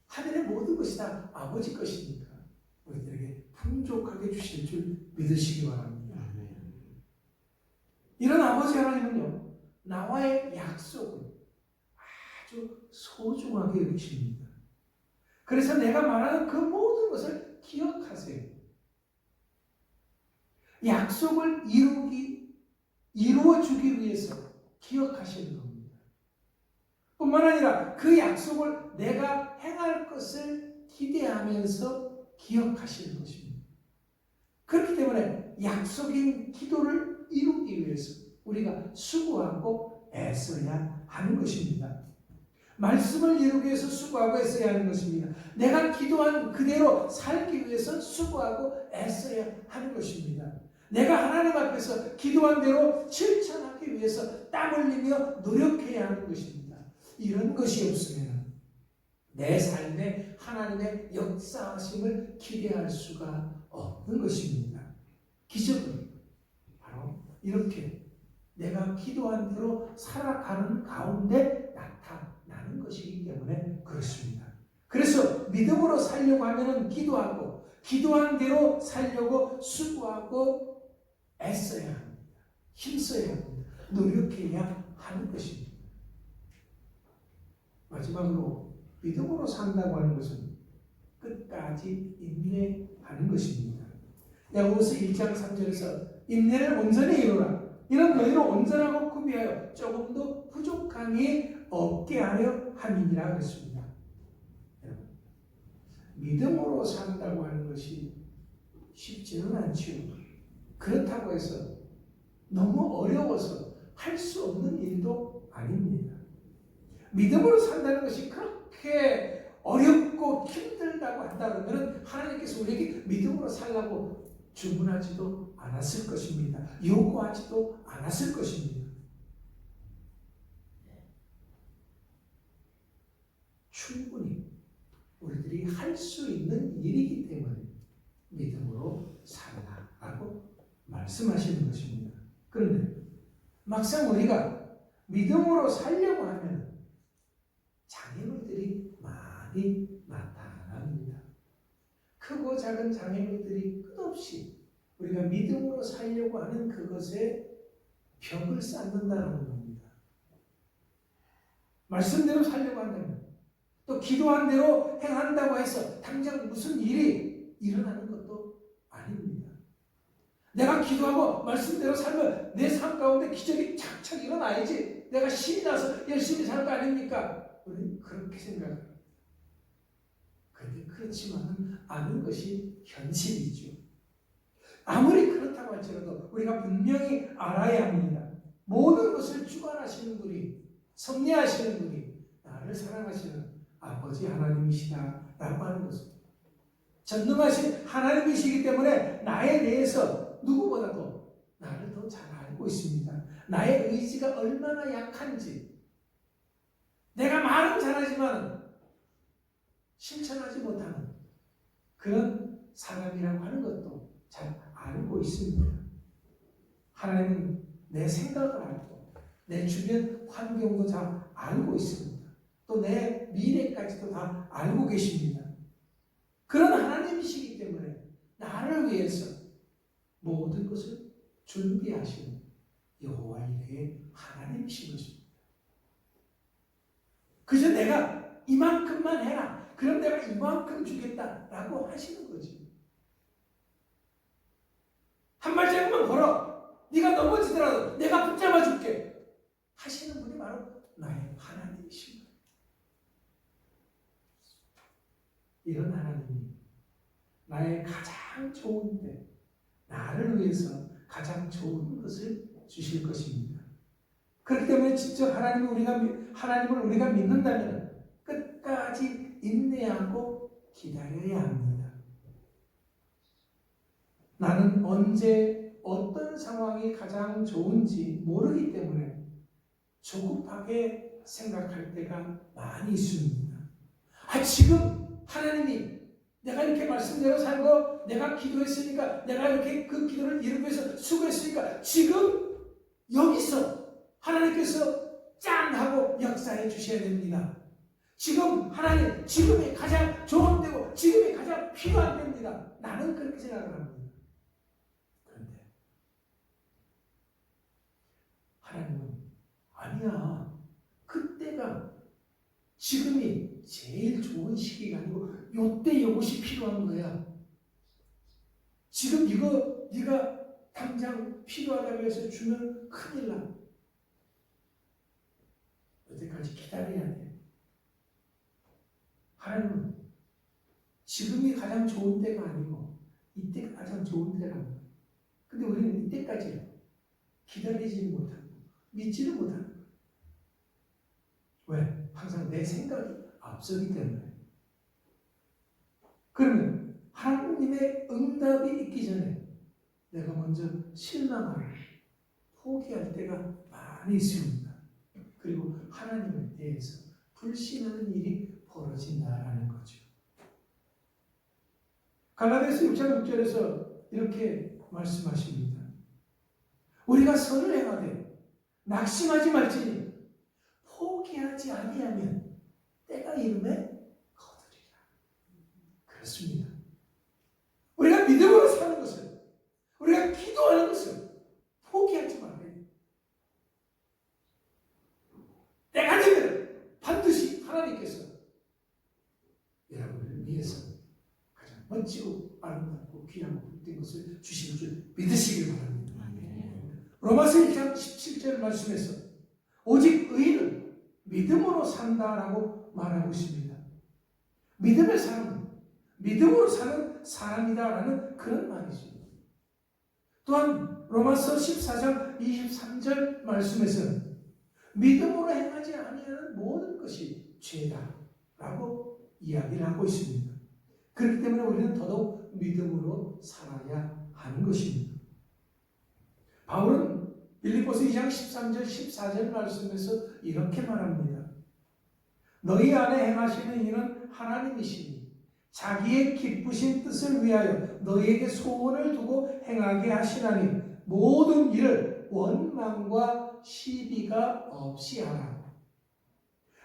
하늘의 모든 것이 다 아버지 것이니까 우리들에게 풍족하게 주실 줄 믿으시기 바랍니다. 이런 아버지 하나님은요, 나와의 약속을 아주 소중하게 여기십니다. 그래서 내가 말하는 그 모든 것을 기억하세요. 약속을 이루어주기 위해서 기억하시는 겁니다. 뿐만 아니라 그 약속을 내가 행할 것을 기대하면서 기억하시는 것입니다. 그렇기 때문에 약속인 기도를 이루기 위해서 우리가 수고하고 애써야 하는 것입니다. 말씀을 이루기 위해서 수고하고 애써야 하는 것입니다. 내가 기도한 그대로 살기 위해서 수고하고 애써야 하는 것입니다. 내가 하나님 앞에서 기도한 대로 실천하기 위해서 땀 흘리며 노력해야 하는 것입니다. 이런 것이 없으면 내 삶에 하나님의 역사하심을 기대할 수가 없는 것입니다. 기적은 바로 이렇게 내가 기도한 대로 살아가는 가운데 나타나는 것이기 때문에 그렇습니다. 그래서 믿음으로 살려고 하면 기도하고 기도한 대로 살려고 수고하고 애써야 합니다. 힘써야 합니다. 노력해야 하는 것입니다. 마지막으로 믿음으로 산다고 하는 것은 끝까지 인내하는 것입니다. 야고보서 1장 3절에서 인내를 온전히 이루라. 이런 너희를 온전하고 구비하여 조금도 부족함이 없게 하려 함이니라 그랬습니다. 믿음으로 산다고 하는 것이 쉽지는 않지요. 그렇다고 해서 너무 어려워서 할 수 없는 일도 아닙니다. 믿음으로 산다는 것이 그렇게 어렵고 힘들다고 한다면 하나님께서 우리에게 믿음으로 살라고 주문하지도 않았을 것입니다. 요구하지도 않았을 것입니다. 충분히 우리들이 할 수 있는 일이기 때문에 믿음으로 살라라고 말씀하시는 것입니다. 그런데 막상 우리가 믿음으로 살려고 하면 장애물들이 많이 나타납니다. 크고 작은 장애물들이 끝없이 우리가 믿음으로 살려고 하는 그것에 벽을 쌓는다는 겁니다. 말씀대로 살려고 한다면 또 기도한 대로 행한다고 해서 당장 무슨 일이 일어나는 것도 아닙니다. 내가 기도하고 말씀대로 살면 내 삶 가운데 기적이 착착 일어나야지 내가 신이 나서 열심히 살 거 아닙니까? 우리는 그렇게 생각합니다. 그런데 그렇지만은 않은 것이 현실이죠. 아무리 그렇다고 할지라도 우리가 분명히 알아야 합니다. 모든 것을 주관하시는 분이, 섭리하시는 분이 나를 사랑하시는 아버지 하나님이시다라고 하는 것입니다. 전능하신 하나님이시기 때문에 나에 대해서 누구보다도 나를 더 잘 알고 있습니다. 나의 의지가 얼마나 약한지, 내가 말은 잘하지만 실천하지 못하는 그런 사람이라고 하는 것도 잘 알고 있습니다. 하나님은 내 생각을 알고 내 주변 환경도 잘 알고 있습니다. 또 내 미래까지도 다 알고 계십니다. 그런 하나님이시기 때문에 나를 위해서 모든 것을 준비하시는 여호와 이레의 하나님이신 것입니다. 그저 내가 이만큼만 해라. 그럼 내가 이만큼 주겠다라고 하시는 거지. 한 발자국만 걸어. 네가 넘어지더라도 내가 붙잡아 줄게. 하시는 분이 바로 나의 하나님이십니다. 이런 하나님이 나의 가장 좋은 때 나를 위해서 가장 좋은 것을 주실 것입니다. 그렇기 때문에 직접 하나님을 우리가 믿는다면 끝까지 인내하고 기다려야 합니다. 나는 언제 어떤 상황이 가장 좋은지 모르기 때문에 조급하게 생각할 때가 많이 있습니다. 지금 하나님이 내가 이렇게 말씀대로 살고 내가 기도했으니까 내가 이렇게 그 기도를 이루기 위해서 수고했으니까 지금 여기서 하나님께서 짠 하고 역사해 주셔야 됩니다. 지금 하나님 지금이 가장 좋은 때고 지금이 가장 필요한 때입니다. 나는 그렇게 생각을 합니다. 그런데 하나님은 아니야. 그때가 지금이 제일 좋은 시기가 아니고 요때 이것이 필요한 거야. 지금 이거 네가 당장 필요하다고 해서 주면 큰일 나. 여태까지 기다려야 돼. 하나님은 지금이 가장 좋은 때가 아니고 이때가 가장 좋은 때라고. 근데 우리는 이때까지 기다리지는 못하고 믿지는 못하는 거야. 왜? 항상 내 생각이 앞서기 때문에. 그러면 하나님의 응답이 있기 전에 내가 먼저 실망하고 포기할 때가 많이 있습니다. 그리고 하나님에 대해서 불신하는 일이 벌어진다라는 거죠. 갈라디아서 6장 6절에서 이렇게 말씀하십니다. 우리가 선을 행하되 낙심하지 말지니 포기하지 아니하면 때가 이름에 거두리라. 그렇습니다. 우리가 믿음으로 사는 것을, 우리가 기도하는 것을 포기하지 말아요. 때가 되면 반드시 하나님께서 여러분을 위해서 가장 멋지고 아름답고 귀하고 복된 것을 주시는 줄 믿으시길 바랍니다. 로마서 1장 17절 말씀에서 오직 의인은 믿음으로 산다라고 말하고 있습니다. 믿음의 사람은 믿음으로 사는 사람이다라는 그런 말이죠. 또한 로마서 14장 23절 말씀에서는 믿음으로 행하지 아니하는 모든 것이 죄다라고 이야기를 하고 있습니다. 그렇기 때문에 우리는 더더욱 믿음으로 살아야 하는 것입니다. 바울은 빌립보서 2장 13절 14절 말씀에서 이렇게 말합니다. 너희 안에 행하시는 이는 하나님이시니 자기의 기쁘신 뜻을 위하여 너희에게 소원을 두고 행하게 하시나니 모든 일을 원망과 시비가 없이 하라.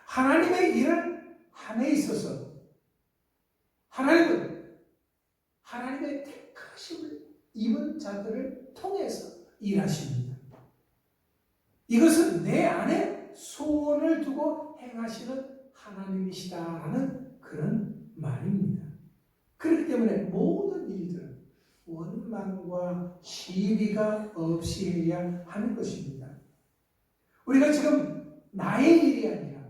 하나님의 일을 함에 있어서 하나님은 하나님의 택하심을 입은 자들을 통해서 일하십니다. 이것은 내 안에 소원을 두고 행하시는 하나님이시다라는 그런 말입니다. 그렇기 때문에 모든 일들은 원망과 시비가 없이 해야 하는 것입니다. 우리가 지금 나의 일이 아니라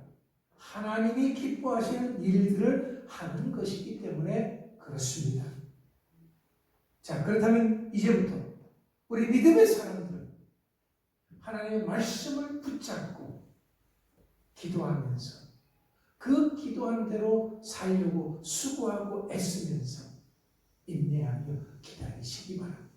하나님이 기뻐하시는 일들을 하는 것이기 때문에 그렇습니다. 자, 그렇다면 이제부터 우리 믿음의 사람들은 하나님의 말씀을 붙잡고 기도하면서 그 기도한 대로 살려고 수고하고 애쓰면서 인내하며 기다리시기 바랍니다.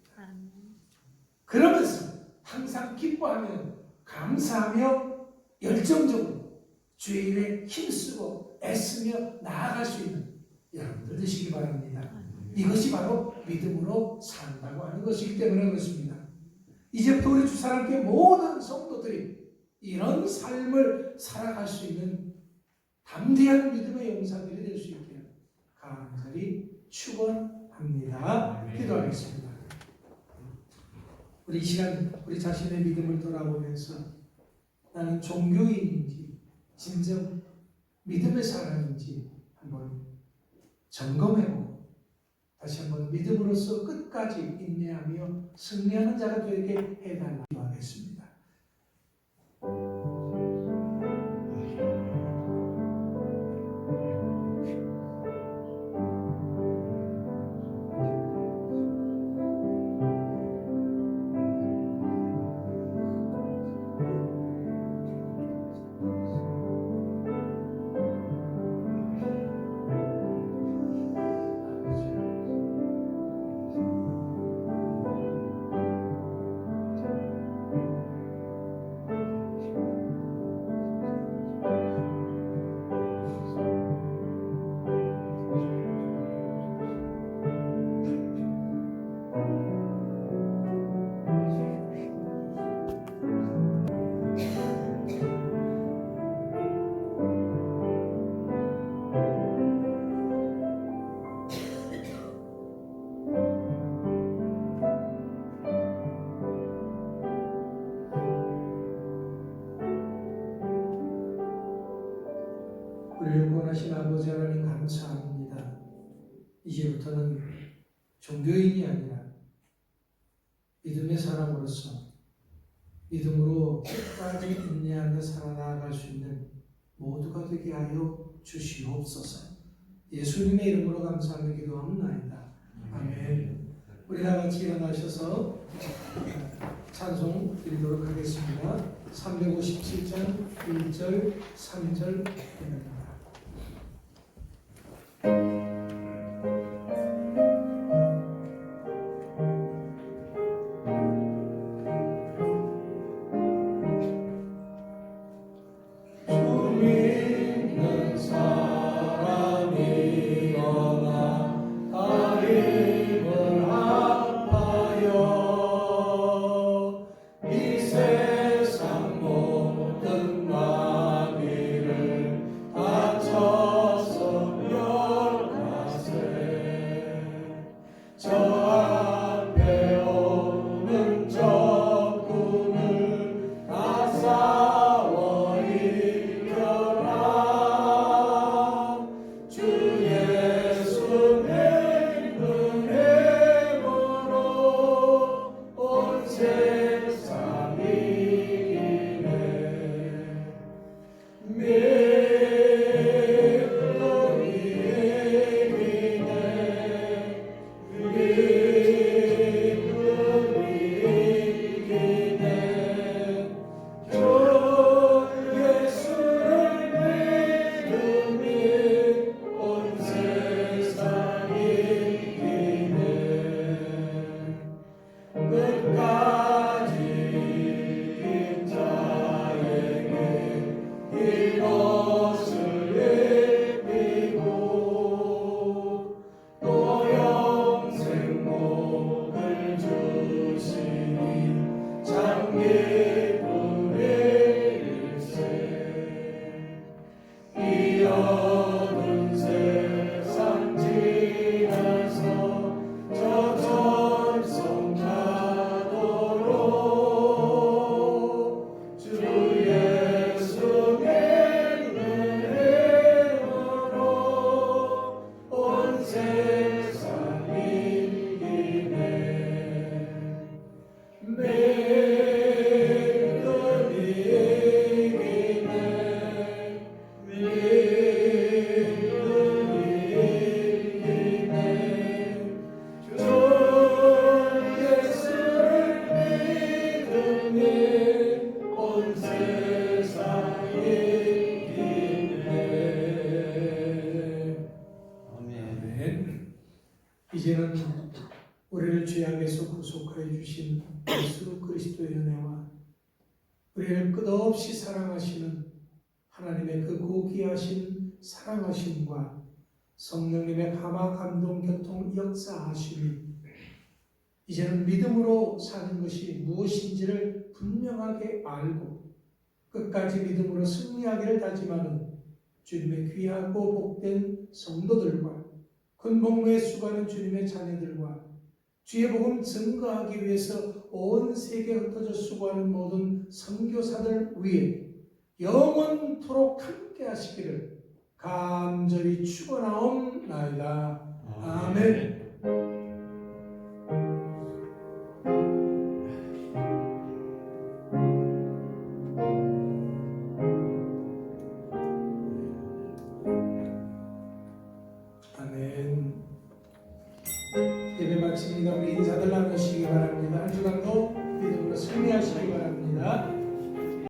그러면서 항상 기뻐하며 감사하며 열정적으로 주의 일에 힘쓰고 애쓰며 나아갈 수 있는 여러분들 되시기 바랍니다. 이것이 바로 믿음으로 산다고 하는 것이기 때문에 그렇습니다. 이제부터 우리 주사랑교회 모든 성도들이 이런 삶을 살아갈 수 있는 담대한 믿음의 용사들이 될 수 있게 간절히 축원합니다. 기도하겠습니다. 우리 이 시간 우리 자신의 믿음을 돌아보면서 나는 종교인인지 진정 믿음의 사람인지 한번 점검해보고 다시 한번 믿음으로써 끝까지 인내하며 승리하는 자가 되게 해달라고 하겠습니다. 우리를 구원하신 아버지 하나님 감사합니다. 이제부터는 종교인이 아니라 믿음의 사람으로서 믿음으로 끝까지 인내하며 살아나갈 수 있는 모두가 되게 하여 주시옵소서. 예수님의 이름으로 감사하며 기도합나이다. 아멘. 우리 다 같이 일어나셔서 찬송 드리도록 하겠습니다. 357장 1절 3절입니다. 이제는 우리를 죄악에서 구속하여 주신 예수 그리스도의 은혜와 우리를 끝없이 사랑하시는 하나님의 그 귀하신 사랑하심과 성령님의 감화 감동 교통 역사하심이 이제는 믿음으로 사는 것이 무엇인지를 분명하게 알고 끝까지 믿음으로 승리하기를 다짐하는 주님의 귀하고 복된 성도들과 큰 복무에 수고하는 주님의 자녀들과 주의 복음 증거하기 위해서 온 세계에 흩어져 수고하는 모든 선교사들 위해 영원토록 함께 하시기를 간절히 축원하옵나이다. 아멘. 아멘. 예배 마칩니다. 우리 인사들 나누시기 바랍니다. 한 주간도 믿음으로 승리하시기 바랍니다.